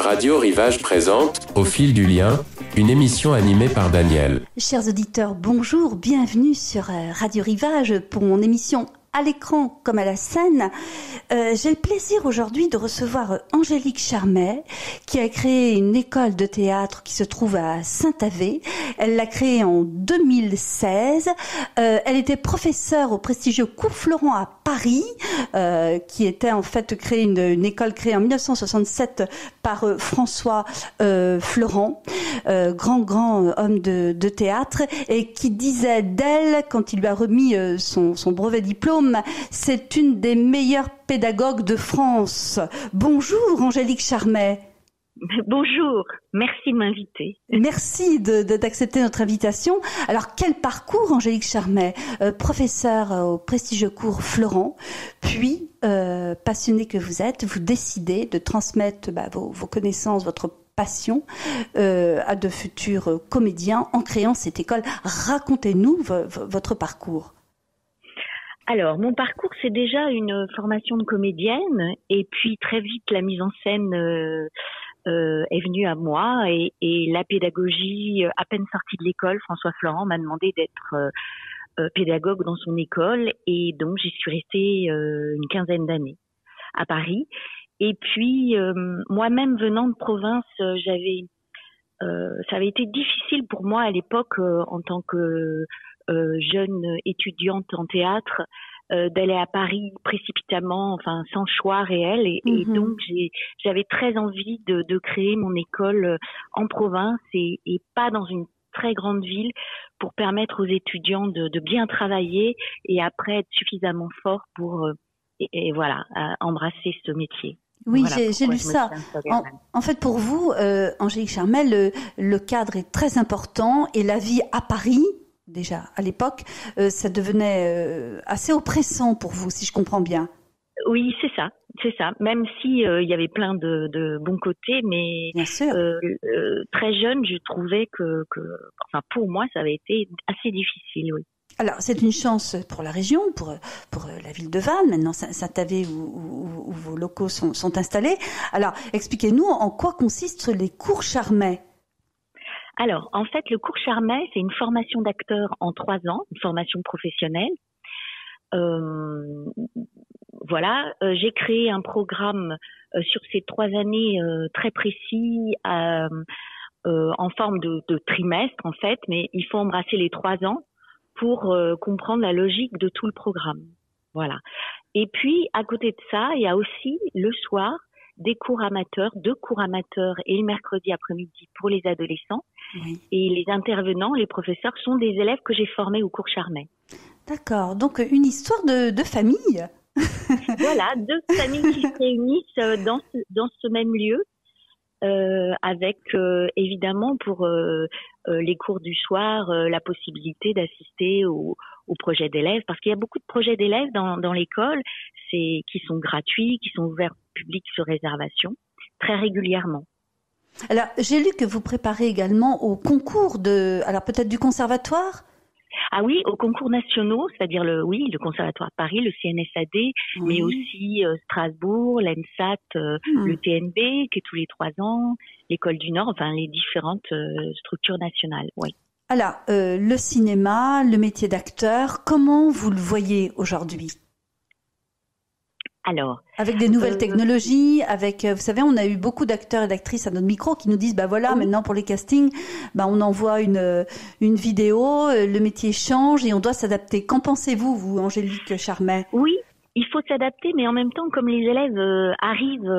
Radio Rivage présente Au fil du lien, une émission animée par Daniel. Chers auditeurs, bonjour, bienvenue sur Radio Rivage pour mon émission à l'écran comme à la scène. J'ai le plaisir aujourd'hui de recevoir Angélique Charmet, qui a créé une école de théâtre qui se trouve à Saint-Avé. Elle l'a créée en 2016. Elle était professeure au prestigieux Cours Florent à Paris, qui était en fait une école créée en 1967 par François Florent, grand homme de théâtre, et qui disait d'elle, quand il lui a remis son brevet diplôme, c'est une des meilleures pédagogues de France. Bonjour Angélique Charmet. Bonjour, merci de m'inviter. Merci d'accepter notre invitation. Alors quel parcours Angélique Charmet, professeure au prestigieux cours Florent, puis passionnée que vous êtes, vous décidez de transmettre vos connaissances, votre passion à de futurs comédiens en créant cette école. Racontez-nous votre parcours. Alors, mon parcours, c'est déjà une formation de comédienne, et puis très vite, la mise en scène est venue à moi, et la pédagogie, à peine sortie de l'école, François Florent m'a demandé d'être pédagogue dans son école, et donc j'y suis restée une quinzaine d'années à Paris. Et puis, moi-même venant de province, ça avait été difficile pour moi à l'époque, en tant que jeune étudiante en théâtre, d'aller à Paris précipitamment, enfin sans choix réel, et donc j'avais très envie de créer mon école en province et pas dans une très grande ville, pour permettre aux étudiants de bien travailler et après être suffisamment forts pour embrasser ce métier. Oui, Voilà, j'ai lu ça. En fait, pour vous, Angélique Charmet, le cadre est très important, et la vie à Paris, déjà à l'époque, ça devenait assez oppressant pour vous, si je comprends bien. Oui, c'est ça. Même si il y avait plein de bons côtés, mais bien sûr. Très jeune, je trouvais que pour moi, ça avait été assez difficile, oui. Alors, c'est une chance pour la région, pour la ville de Vannes, maintenant Saint-Avé où vos locaux sont installés. Alors, expliquez-nous en quoi consistent les cours Charmet. Alors, en fait, le cours Charmet, c'est une formation d'acteur en 3 ans, une formation professionnelle. J'ai créé un programme sur ces 3 années très précis, en forme de trimestre, en fait, mais il faut embrasser les 3 ans pour comprendre la logique de tout le programme. Voilà. Et puis, à côté de ça, il y a aussi le soir 2 cours amateurs, et le mercredi après-midi pour les adolescents. Oui. Et les intervenants, les professeurs, sont des élèves que j'ai formés au cours Charmet. D'accord, donc une histoire de famille. Voilà, 2 familles qui se réunissent dans ce même lieu, avec évidemment pour les cours du soir la possibilité d'assister au projet d'élèves, parce qu'il y a beaucoup de projets d'élèves dans l'école, qui sont gratuits, qui sont ouverts au public sur réservation, très régulièrement. Alors, j'ai lu que vous préparez également au concours alors peut-être du conservatoire ? Ah oui, aux concours nationaux, c'est-à-dire le Conservatoire de Paris, le CNSAD, oui. Mais aussi Strasbourg, l'ENSAT, le TNB, qui est tous les 3 ans, l'École du Nord, enfin les différentes structures nationales, oui. Alors, le cinéma, le métier d'acteur, comment vous le voyez aujourd'hui ? Alors, avec des nouvelles technologies, vous savez, on a eu beaucoup d'acteurs et d'actrices à notre micro qui nous disent, maintenant pour les castings, on envoie une vidéo, le métier change et on doit s'adapter. Qu'en pensez-vous, vous, Angélique Charmet ? Oui, il faut s'adapter, mais en même temps, comme les élèves arrivent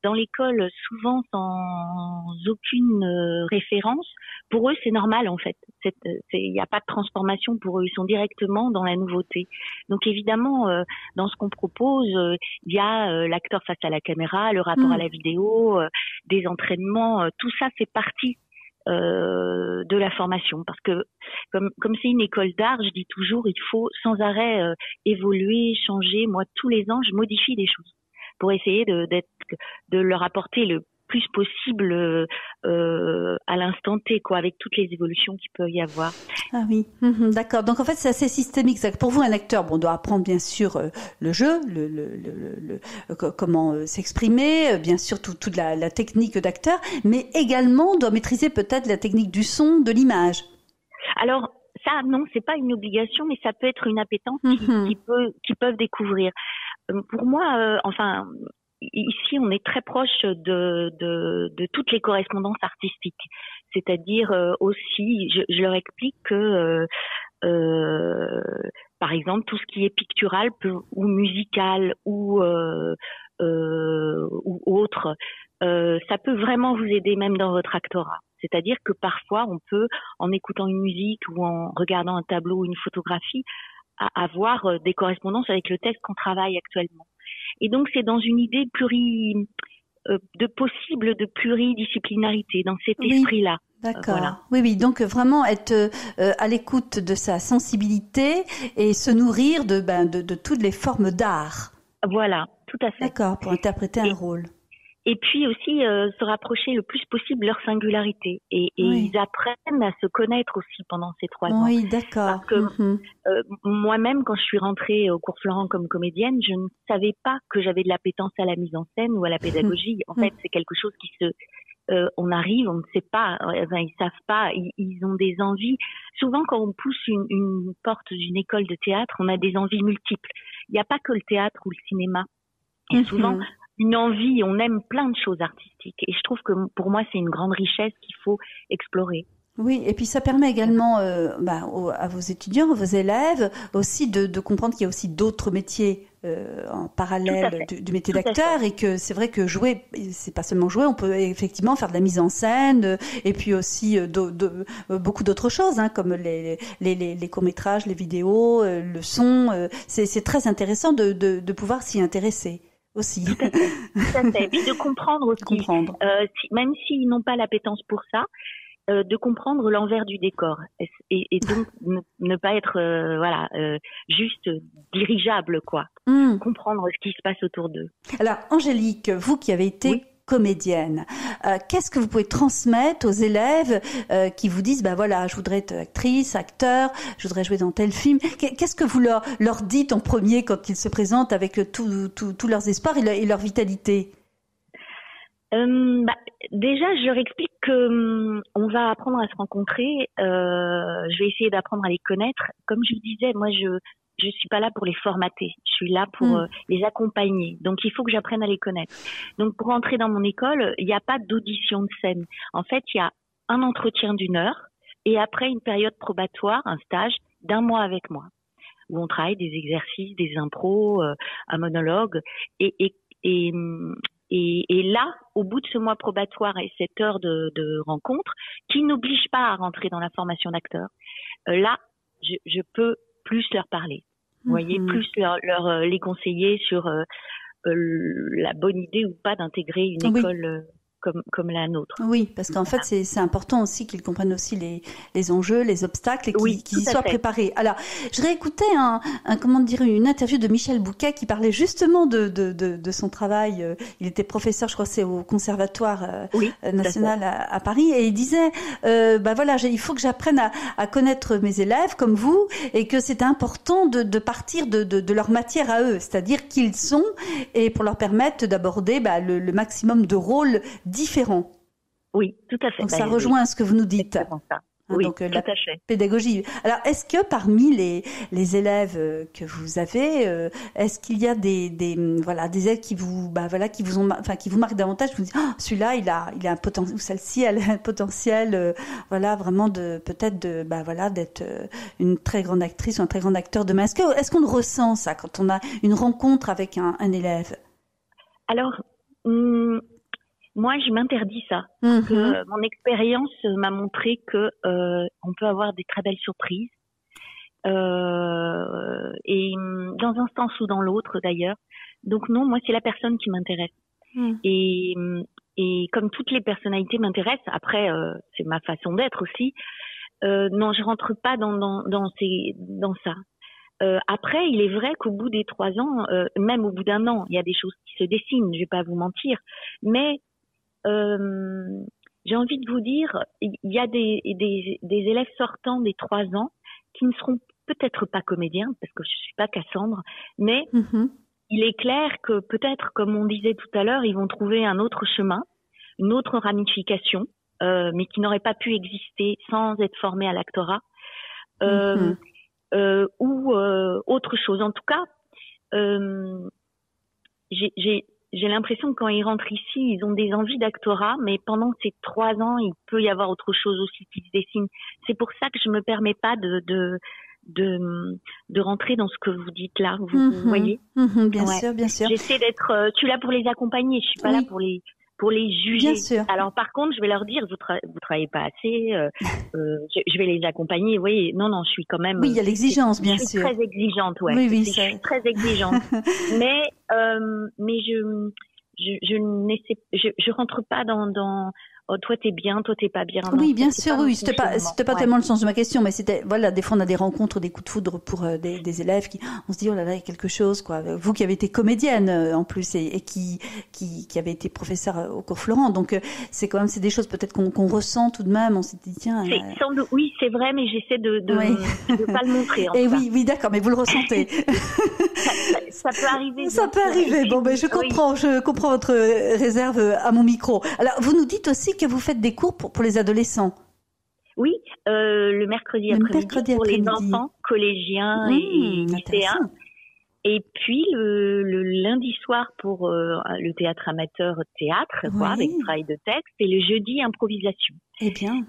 dans l'école souvent sans aucune référence, pour eux, c'est normal en fait. Il n'y a pas de transformation pour eux, ils sont directement dans la nouveauté. Donc évidemment, dans ce qu'on propose, il y a l'acteur face à la caméra, le rapport à la vidéo, des entraînements, tout ça fait partie de la formation, parce que comme c'est une école d'art, je dis toujours, il faut sans arrêt évoluer, changer. Moi, tous les ans, je modifie des choses pour essayer de leur apporter le plus possible à l'instant T, quoi, avec toutes les évolutions qu'il peut y avoir. Ah oui, d'accord. Donc en fait, c'est assez systémique. C'est que pour vous, un acteur, bon, doit apprendre bien sûr le jeu, comment s'exprimer, bien sûr toute la technique d'acteur, mais également doit maîtriser peut-être la technique du son, de l'image. Alors ça, non, c'est pas une obligation, mais ça peut être une appétence qu'ils peuvent découvrir. Pour moi, enfin, ici, on est très proche de toutes les correspondances artistiques. C'est-à-dire aussi, je leur explique que, par exemple, tout ce qui est pictural ou musical ou autre, ça peut vraiment vous aider même dans votre actorat. C'est-à-dire que parfois, on peut, en écoutant une musique ou en regardant un tableau ou une photographie, avoir des correspondances avec le texte qu'on travaille actuellement. Et donc, c'est dans une idée de pluridisciplinarité, dans cet esprit-là. D'accord. Voilà. Oui. Donc, vraiment être à l'écoute de sa sensibilité et se nourrir de toutes les formes d'art. Voilà, tout à fait. D'accord, pour interpréter un rôle. Et puis aussi se rapprocher le plus possible de leur singularité. Et ils apprennent à se connaître aussi pendant ces 3 ans. Oui, d'accord. Parce que moi-même, quand je suis rentrée au cours Florent comme comédienne, je ne savais pas que j'avais de l'appétence à la mise en scène ou à la pédagogie. En fait, c'est quelque chose qui on arrive, on ne sait pas, enfin, ils savent pas, ils ont des envies. Souvent, quand on pousse une porte d'une école de théâtre, on a des envies multiples. Il n'y a pas que le théâtre ou le cinéma. Et souvent, une envie, on aime plein de choses artistiques. Et je trouve que pour moi, c'est une grande richesse qu'il faut explorer. Oui, et puis ça permet également à vos étudiants, à vos élèves aussi de comprendre qu'il y a aussi d'autres métiers en parallèle du métier d'acteur et que c'est vrai que jouer, c'est pas seulement jouer, on peut effectivement faire de la mise en scène et puis aussi beaucoup d'autres choses comme les courts-métrages, les vidéos, le son. C'est très intéressant de pouvoir s'y intéresser. Aussi. Tout à fait. Et puis de comprendre aussi, même s'ils n'ont pas l'appétence pour ça, de comprendre l'envers du décor et donc ne pas être juste dirigeable, quoi. Comprendre ce qui se passe autour d'eux. Alors Angélique, vous qui avez été comédienne, qu'est-ce que vous pouvez transmettre aux élèves qui vous disent je voudrais être actrice, acteur, je voudrais jouer dans tel film. Qu'est-ce que vous leur dites en premier quand ils se présentent avec tous leurs espoirs et leur vitalité? Déjà, je leur explique que on va apprendre à se rencontrer. Je vais essayer d'apprendre à les connaître. Comme je vous disais, moi, je suis pas là pour les formater. Je suis là pour les accompagner. Donc, il faut que j'apprenne à les connaître. Donc, pour entrer dans mon école, il n'y a pas d'audition de scène. En fait, il y a un entretien d'1 heure et après une période probatoire, un stage d'1 mois avec moi, où on travaille des exercices, des impros, un monologue et là, au bout de ce mois probatoire et cette heure de rencontre, qui n'oblige pas à rentrer dans la formation d'acteur, là, je peux plus leur parler. Vous voyez, plus les conseiller sur la bonne idée ou pas d'intégrer une école comme la nôtre. Oui, parce qu'en fait, c'est important aussi qu'ils comprennent aussi les enjeux, les obstacles et qu'ils y soient préparés. Alors, je réécoutais une interview de Michel Bouquet qui parlait justement de son travail. Il était professeur, je crois, c'est au Conservatoire national à Paris, et il disait, il faut que j'apprenne à connaître mes élèves comme vous, et que c'est important de partir de leur matière à eux, c'est-à-dire qui ils sont, et pour leur permettre d'aborder le maximum de rôles différents. Oui, tout à fait. Donc ça rejoint ce que vous nous dites. Ça. Oui, donc tout la à fait. pédagogie. Alors, est-ce que parmi les élèves que vous avez, est-ce qu'il y a des élèves qui vous marquent davantage, vous dites celui-là il a un potentiel, ou celle-ci elle a un potentiel vraiment d'être une très grande actrice ou un très grand acteur demain. Est-ce qu'on le ressent ça quand on a une rencontre avec un élève? Alors moi, je m'interdis ça. Parce que mon expérience m'a montré que on peut avoir des très belles surprises, et dans un sens ou dans l'autre d'ailleurs. Donc non, moi c'est la personne qui m'intéresse. Et comme toutes les personnalités m'intéressent, après c'est ma façon d'être aussi. Non, je rentre pas dans ça. Après, il est vrai qu'au bout des 3 ans, même au bout d'1 an, il y a des choses qui se dessinent. Je vais pas vous mentir, mais j'ai envie de vous dire, il y a des élèves sortant des 3 ans qui ne seront peut-être pas comédiens, parce que je suis pas Cassandre, mais il est clair que peut-être, comme on disait tout à l'heure, ils vont trouver un autre chemin, une autre ramification, mais qui n'aurait pas pu exister sans être formés à l'actorat, ou autre chose. En tout cas, j'ai l'impression que quand ils rentrent ici, ils ont des envies d'actorat, mais pendant ces 3 ans, il peut y avoir autre chose aussi qui se dessine. C'est pour ça que je me permets pas de rentrer dans ce que vous dites là. Vous voyez? Bien sûr, bien sûr. J'essaie d'être, je suis là pour les accompagner, je suis pas là pour les juger. Bien sûr. Alors par contre, je vais leur dire, vous travaillez pas assez, je vais les accompagner. Oui, non, je suis quand même. Oui, il y a l'exigence, bien sûr. Je suis très exigeante, ouais. Oui, je suis très exigeante. mais je rentre pas dans oh, toi t'es bien, toi t'es pas bien. Non, oui, bien sûr, oui. C'était pas tellement le sens de ma question, mais c'était, voilà, des fois on a des rencontres, des coups de foudre pour des élèves qui, on se dit, oh là là, il y a quelque chose, quoi. Vous qui avez été comédienne, en plus, et qui avez été professeur au cours Florent. Donc, c'est quand même, c'est des choses peut-être qu'on ressent tout de même. On s'est dit, tiens. Oui, c'est vrai, mais j'essaie de pas le montrer. Et oui, d'accord, mais vous le ressentez. ça peut arriver. Ça peut arriver. Bon, ben, je comprends votre réserve à mon micro. Alors, vous nous dites aussi que vous faites des cours pour les adolescents. Oui, le mercredi après-midi pour les enfants collégiens et lycéens. Et puis le lundi soir pour le théâtre amateur avec travail de texte, et le jeudi improvisation. Eh bien.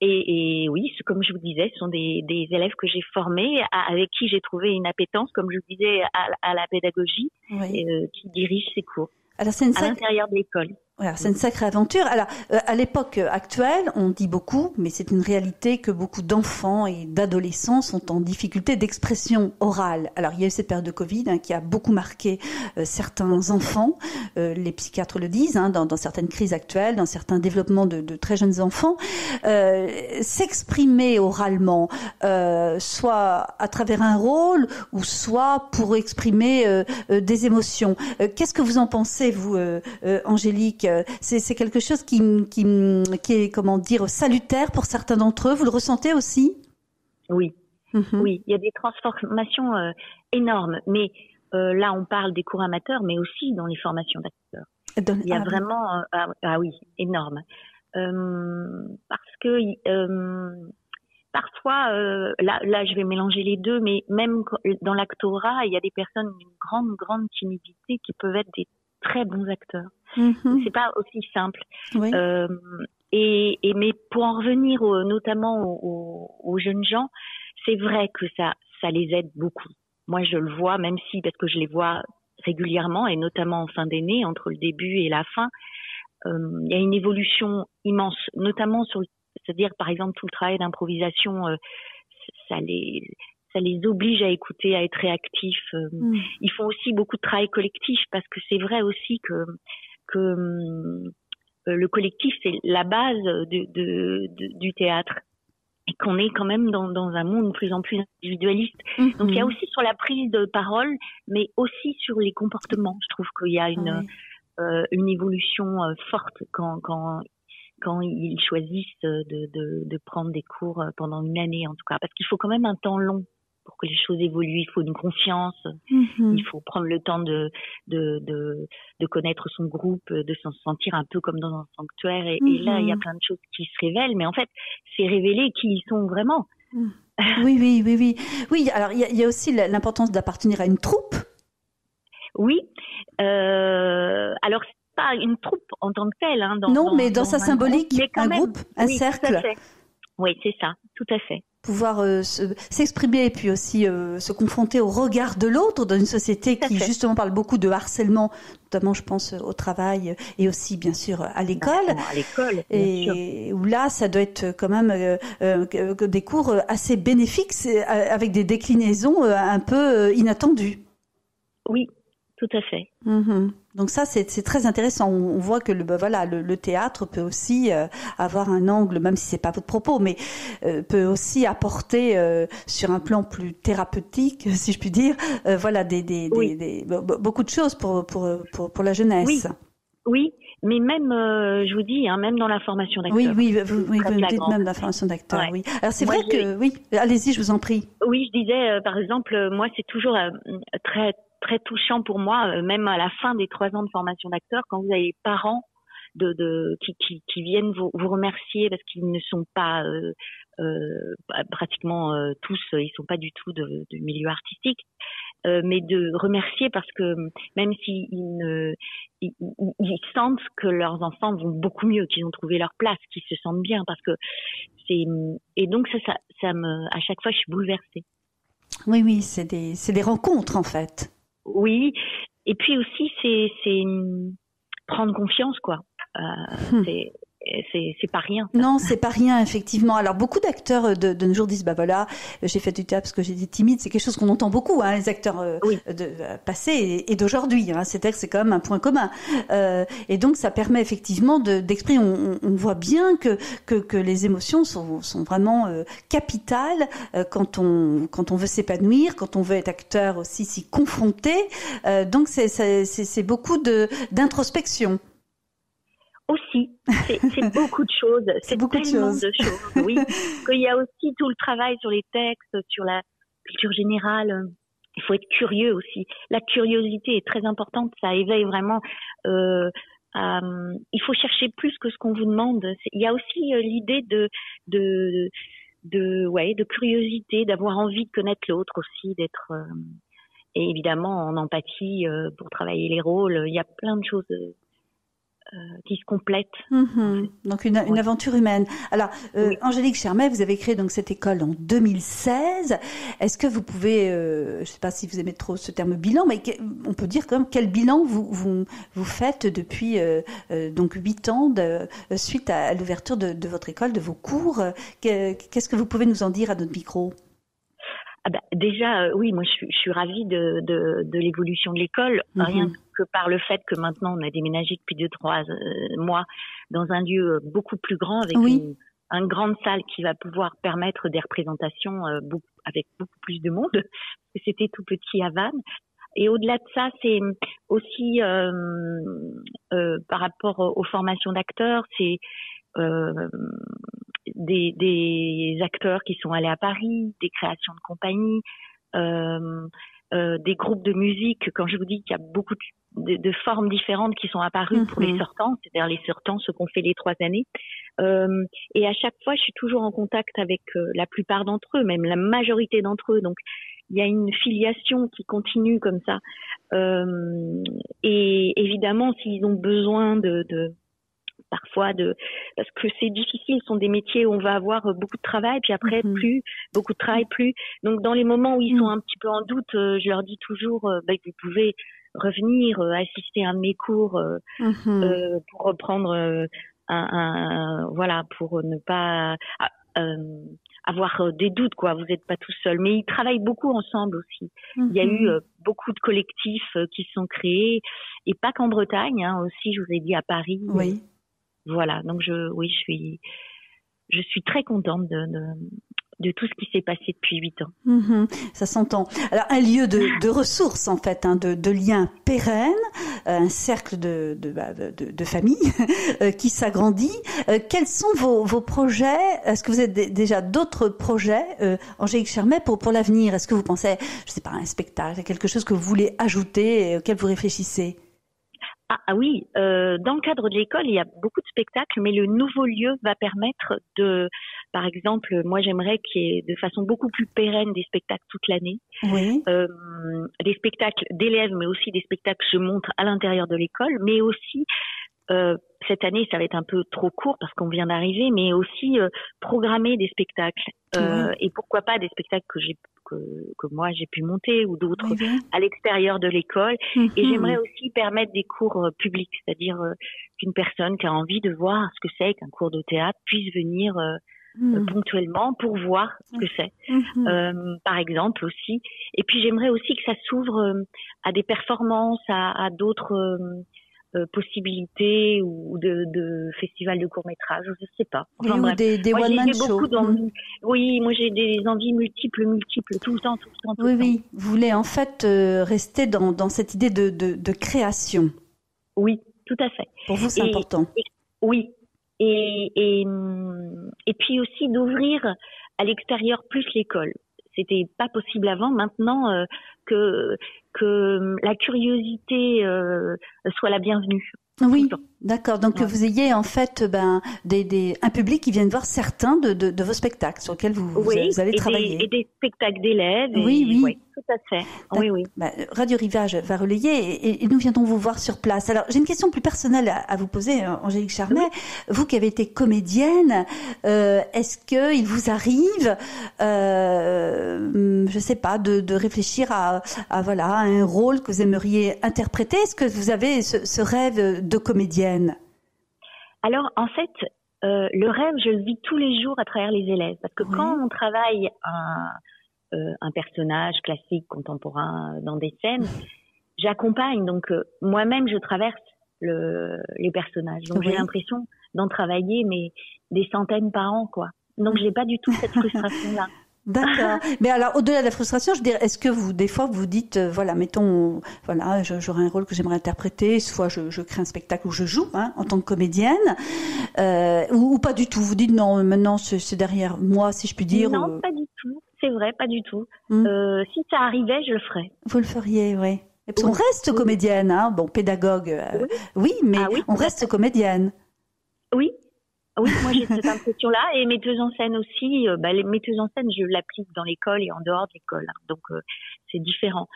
Et oui, comme je vous disais, ce sont des élèves que j'ai formés, avec qui j'ai trouvé une appétence, comme je vous disais, à la pédagogie, qui dirigent ces cours. Alors, à l'intérieur de l'école. Voilà, c'est une sacrée aventure. Alors, à l'époque actuelle, on dit beaucoup, mais c'est une réalité que beaucoup d'enfants et d'adolescents sont en difficulté d'expression orale. Alors, il y a eu cette période de Covid qui a beaucoup marqué certains enfants. Les psychiatres le disent, dans certaines crises actuelles, dans certains développements de très jeunes enfants. S'exprimer oralement, soit à travers un rôle, ou soit pour exprimer des émotions. Qu'est-ce que vous en pensez, vous, Angélique? C'est quelque chose qui est, comment dire, salutaire pour certains d'entre eux. Vous le ressentez aussi? Oui. Oui, il y a des transformations énormes. Mais là, on parle des cours amateurs, mais aussi dans les formations d'acteurs. Il y a vraiment... oui, énorme. Parce que parfois, là, je vais mélanger les deux, mais même dans l'actorat, il y a des personnes d'une grande timidité qui peuvent être des très bons acteurs. C'est pas aussi simple. Oui. Mais pour en revenir notamment aux jeunes gens, c'est vrai que ça les aide beaucoup. Moi, je le vois, même si, parce que je les vois régulièrement, et notamment en fin d'année, entre le début et la fin, il y a une évolution immense, notamment c'est-à-dire, par exemple, tout le travail d'improvisation, ça les oblige à écouter, à être réactifs. Ils font aussi beaucoup de travail collectif, parce que c'est vrai aussi que le collectif, c'est la base du théâtre, et qu'on est quand même dans un monde de plus en plus individualiste. Donc il y a aussi sur la prise de parole, mais aussi sur les comportements. Je trouve qu'il y a une évolution forte quand ils choisissent de prendre des cours pendant une année, en tout cas, parce qu'il faut quand même un temps long pour que les choses évoluent. Il faut une confiance, il faut prendre le temps de connaître son groupe, de s'en sentir un peu comme dans un sanctuaire. Et là, il y a plein de choses qui se révèlent, mais en fait, c'est révéler qui ils sont vraiment. Oui. Oui, alors il y a aussi l'importance d'appartenir à une troupe. Oui. Alors, c'est pas une troupe en tant que telle. Mais dans sa symbolique, un groupe, un cercle. Tout à fait. Oui, c'est ça, tout à fait. Pouvoir s'exprimer, et puis aussi se confronter au regard de l'autre dans une société qui justement parle beaucoup de harcèlement, notamment je pense au travail, et aussi bien sûr à l'école. À l'école, et où là ça doit être quand même des cours assez bénéfiques, avec des déclinaisons un peu inattendues. Oui, tout à fait. Donc ça, c'est très intéressant. On voit que le théâtre peut aussi avoir un angle, même si c'est pas votre propos, mais peut aussi apporter sur un plan plus thérapeutique, si je puis dire, beaucoup de choses pour la jeunesse. Oui, Mais même, je vous dis, hein, même dans la formation d'acteur. Oui, vous me dites même la formation d'acteur, ouais. Oui. Alors c'est vrai que, oui, allez-y, je vous en prie. Oui, je disais, par exemple, moi, c'est toujours très très touchant pour moi, même à la fin des 3 ans de formation d'acteur, quand vous avez les parents qui viennent vous remercier parce qu'ils ne sont pas pratiquement tous, ils sont pas du tout du milieu artistique, mais de remercier parce que même s'ils ils sentent que leurs enfants vont beaucoup mieux, qu'ils ont trouvé leur place, qu'ils se sentent bien, parce que et donc ça me, à chaque fois je suis bouleversée. Oui, c'est des rencontres en fait. Oui, et puis aussi c'est prendre confiance, quoi. C'est pas rien. Ça. Non, c'est pas rien, effectivement. Alors, beaucoup d'acteurs de nos jours disent, bah voilà, j'ai fait du théâtre parce que j'étais timide. C'est quelque chose qu'on entend beaucoup, hein, les acteurs de passés et d'aujourd'hui. Hein. C'est-à-dire que c'est quand même un point commun. Et donc, ça permet effectivement d'exprimer. On voit bien que les émotions sont vraiment capitales quand on veut s'épanouir, quand on veut être acteur aussi, s'y confronter. Donc, c'est beaucoup d'introspection. Aussi, c'est beaucoup de choses, c'est beaucoup tellement de choses, oui. Qu'il y a aussi tout le travail sur les textes, sur la culture générale. Il faut être curieux aussi. La curiosité est très importante, ça éveille vraiment. Il faut chercher plus que ce qu'on vous demande. Il y a aussi l'idée de curiosité, d'avoir envie de connaître l'autre aussi, d'être et évidemment en empathie pour travailler les rôles. Il y a plein de choses. Qui se complètent. Donc une aventure humaine. Alors, oui. Angélique Charmet, vous avez créé donc cette école en 2016. Est-ce que vous pouvez, je ne sais pas si vous aimez trop ce terme bilan, mais on peut dire quand même quel bilan vous faites depuis donc 8 ans suite à l'ouverture de votre école, de vos cours. Qu'est-ce que vous pouvez nous en dire à notre micro? Ah bah, déjà, oui, moi je suis ravie de l'évolution de l'école, rien que par le fait que maintenant on a déménagé depuis 2-3 mois dans un lieu beaucoup plus grand avec une grande salle qui va pouvoir permettre des représentations avec beaucoup plus de monde. C'était tout petit à Vannes. Et au-delà de ça, c'est aussi par rapport aux formations d'acteurs, c'est des acteurs qui sont allés à Paris, des créations de compagnies, des groupes de musique. Quand je vous dis qu'il y a beaucoup de formes différentes qui sont apparues pour les sortants, c'est-à-dire les sortants, ceux qu'on fait les 3 années. Et à chaque fois, je suis toujours en contact avec la plupart d'entre eux, même la majorité d'entre eux. Donc, il y a une filiation qui continue comme ça. Et évidemment, s'ils ont besoin parfois parce que c'est difficile, ce sont des métiers où on va avoir beaucoup de travail, puis après plus, beaucoup de travail plus. Donc dans les moments où ils sont un petit peu en doute, je leur dis toujours, vous pouvez revenir assister à un de mes cours pour reprendre voilà, pour ne pas avoir des doutes, quoi. Vous n'êtes pas tout seul, mais ils travaillent beaucoup ensemble aussi. Il y a eu beaucoup de collectifs qui se sont créés, et pas qu'en Bretagne, hein, aussi, je vous ai dit, à Paris. Oui. Voilà, donc je suis très contente de tout ce qui s'est passé depuis 8 ans. Ça s'entend. Alors, un lieu de ressources, en fait, hein, de liens pérennes, un cercle de famille qui s'agrandit. Quels sont vos projets? Est-ce que vous avez déjà d'autres projets, Angélique Charmet, pour l'avenir? Est-ce que vous pensez, je sais pas, à un spectacle, à quelque chose que vous voulez ajouter et auquel vous réfléchissez? Ah oui, dans le cadre de l'école, il y a beaucoup de spectacles, mais le nouveau lieu va permettre par exemple, moi j'aimerais qu'il y ait de façon beaucoup plus pérenne des spectacles toute l'année. Oui. Des spectacles d'élèves, mais aussi des spectacles que je montre à l'intérieur de l'école, mais aussi cette année, ça va être un peu trop court parce qu'on vient d'arriver, mais aussi programmer des spectacles. Et pourquoi pas des spectacles que moi j'ai pu monter ou d'autres à l'extérieur de l'école. Et j'aimerais aussi permettre des cours publics, c'est-à-dire qu'une personne qui a envie de voir ce que c'est qu'un cours de théâtre puisse venir ponctuellement pour voir ce que c'est, par exemple aussi. Et puis j'aimerais aussi que ça s'ouvre à des performances, à d'autres possibilités ou de festivals de court-métrage, je sais pas. Enfin, ou des one-man shows. Oui, moi j'ai des envies multiples, tout le temps. Oui. Vous voulez en fait rester dans cette idée de création. Oui, tout à fait. Pour vous, c'est important. Oui. Et puis aussi d'ouvrir à l'extérieur plus l'école. C'était pas possible avant. Maintenant que la curiosité soit la bienvenue. Oui, d'accord. Donc que vous ayez en fait un public qui vienne voir certains de vos spectacles sur lesquels vous allez travailler. Et des spectacles d'élèves. Oui, tout à fait. Oui. Radio Rivage va relayer et nous viendrons vous voir sur place. Alors j'ai une question plus personnelle à vous poser, Angélique Charmet. Oui. Vous qui avez été comédienne, est-ce que il vous arrive, je sais pas, de réfléchir à un rôle que vous aimeriez interpréter? Est-ce que vous avez ce rêve de comédienne? Alors, en fait, le rêve, je le vis tous les jours à travers les élèves. Parce que quand on travaille un personnage classique, contemporain, dans des scènes, j'accompagne. Donc, moi-même, je traverse les personnages. Donc, j'ai l'impression d'en travailler, mais des centaines par an, quoi. Donc, j'ai pas du tout cette frustration-là. D'accord. Mais alors, au-delà de la frustration, je dirais, est-ce que vous, des fois, vous dites, mettons, j'aurais un rôle que j'aimerais interpréter, soit je crée un spectacle où je joue, en tant que comédienne, ou pas du tout. Vous dites, non, maintenant, c'est derrière moi, si je puis dire. Non, pas du tout. C'est vrai, pas du tout. Si ça arrivait, je le ferais. Vous le feriez, oui. On reste comédienne, pédagogue, mais on reste comédienne. Oui. Oui, moi j'ai cette impression-là, et metteuse en scène aussi. Les metteuses en scène, je l'applique dans l'école et en dehors de l'école, donc c'est différent.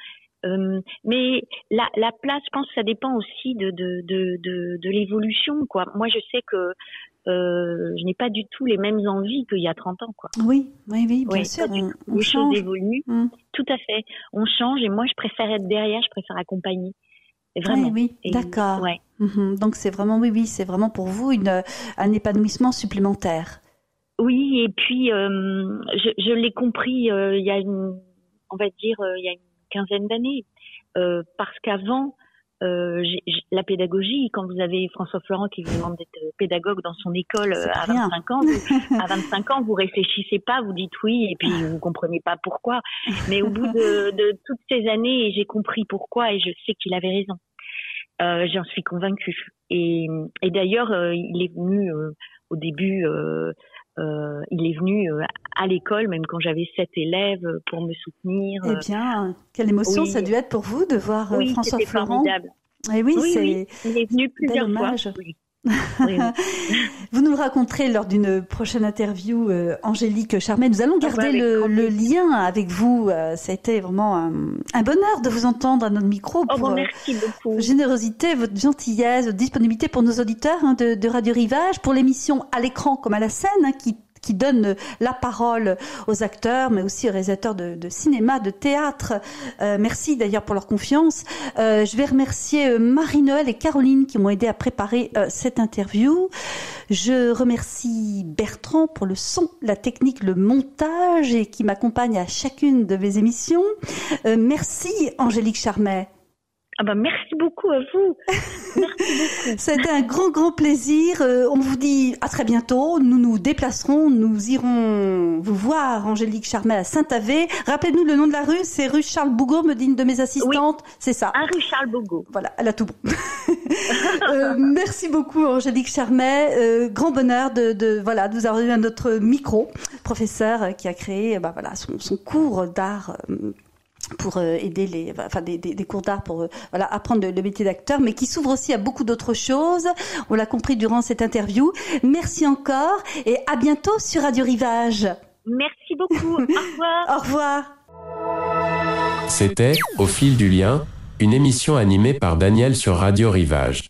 Mais la place, je pense, que ça dépend aussi de l'évolution, quoi. Moi, je sais que je n'ai pas du tout les mêmes envies qu'il y a 30 ans, quoi. Oui, bien sûr. Les choses évoluent, tout à fait. On change, et moi, je préfère être derrière, je préfère accompagner. Vraiment. Oui, d'accord. Ouais. Donc c'est vraiment, c'est vraiment pour vous un épanouissement supplémentaire. Oui, et puis je l'ai compris il y a une quinzaine d'années, parce qu'avant la pédagogie, quand vous avez François Florent qui vous demande d'être pédagogue dans son école à 25 ans, à 25 ans, vous réfléchissez pas, vous dites oui, et puis vous comprenez pas pourquoi. Mais au bout de toutes ces années, j'ai compris pourquoi, et je sais qu'il avait raison. J'en suis convaincue. Et d'ailleurs, il est venu au début, il est venu à l'école, même quand j'avais 7 élèves, pour me soutenir. Eh bien, quelle émotion ça a dû être pour vous de voir François Florent. Formidable. Et oui, il est venu plusieurs fois. Oui. Vous nous le raconterez lors d'une prochaine interview, Angélique Charmet. Nous allons garder le lien avec vous. Ça a été vraiment un bonheur de vous entendre à notre micro pour merci beaucoup. Votre générosité, votre gentillesse, votre disponibilité pour nos auditeurs de Radio Rivage, pour l'émission À l'écran comme à la scène, qui donne la parole aux acteurs, mais aussi aux réalisateurs de cinéma, de théâtre. Merci d'ailleurs pour leur confiance. Je vais remercier Marie-Noël et Caroline qui m'ont aidé à préparer cette interview. Je remercie Bertrand pour le son, la technique, le montage et qui m'accompagne à chacune de mes émissions. Merci Angélique Charmet. Merci beaucoup à vous. Merci beaucoup. C'était un grand plaisir. On vous dit à très bientôt. Nous nous déplacerons. Nous irons vous voir, Angélique Charmet, à Saint-Avé. Rappelez-nous le nom de la rue. C'est rue Charles Bougot, me dit une de mes assistantes. Oui, c'est ça. Rue Charles Bougot. Voilà, elle a tout bon. Merci beaucoup, Angélique Charmet. Grand bonheur de vous avoir eu à notre micro. Professeur qui a créé son cours d'art pour aider des cours d'art pour apprendre le métier d'acteur, mais qui s'ouvre aussi à beaucoup d'autres choses. On l'a compris durant cette interview. Merci encore et à bientôt sur Radio Rivage. Merci beaucoup. Au revoir. Au revoir. C'était Au fil du lien, une émission animée par Daniel sur Radio Rivage.